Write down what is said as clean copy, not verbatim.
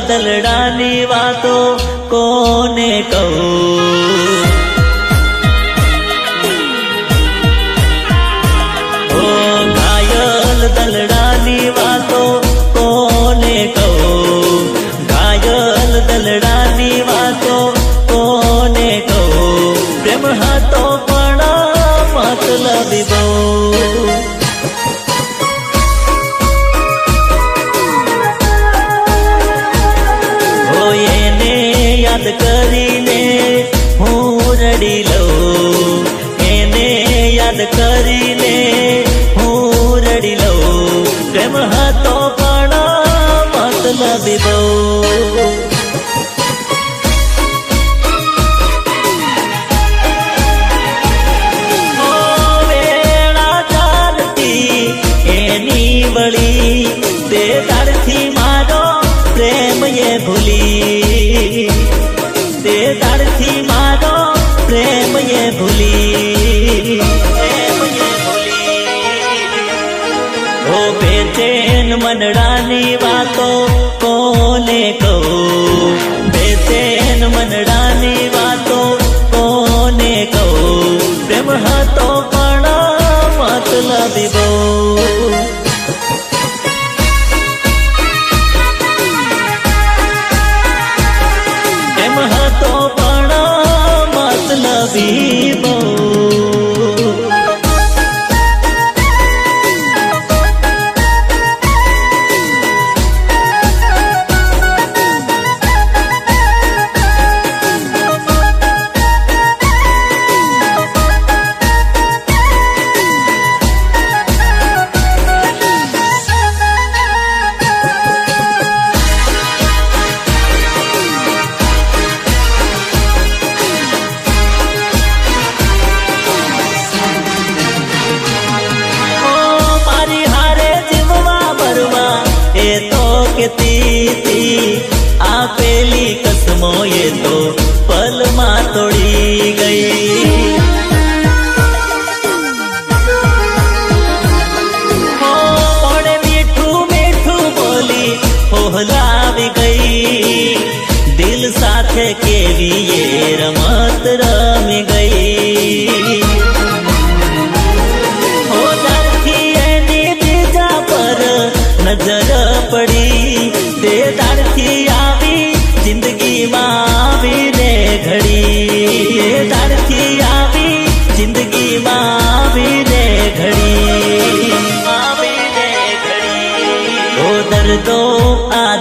દલડાની વાતો કોને કહું? ઓ ઘાયલ દલડાની વાતો કોને કહું? ઘાયલ દલડાની વાતો કોને કહું? પ્રેમ હતો પણ મતલબી બહુ. યાદ કરીને હું રડી લઉં, એને યાદ કરીને હું રડી લઉં. પ્રેમ હતો પણ મતલબી બહુ. વેળા ચાલતી એની વળી, તે તારથી મારો પ્રેમ એ ભૂલી, તે તારથી મારો પ્રેમ એ ભૂલી, પ્રેમ એ ભૂલી. ઓ બેચેન મનડાની વાતો કોને કહું? બેચેન મનડાની વાતો કોને કહું? પ્રેમ હતો પણ મતલબી બહુ. હતો પણ મતલબી બહુ. એ તો કેતી હતી આપેલી કસમો, એ તો પલમાં તોડી ગઈ. ઓણે મીઠું મીઠું બોલી હોહલાવી ગઈ. દિલ સાથે કેવી એ રમત રમી ગઈ. નજર પડી તે તારથી આવી જિંદગીમાં આવીને ઘડી, તે તારથી આવી જિંદગીમાં આવીને ઘડી, આવીને ઘડી. ઓ દર્દો આ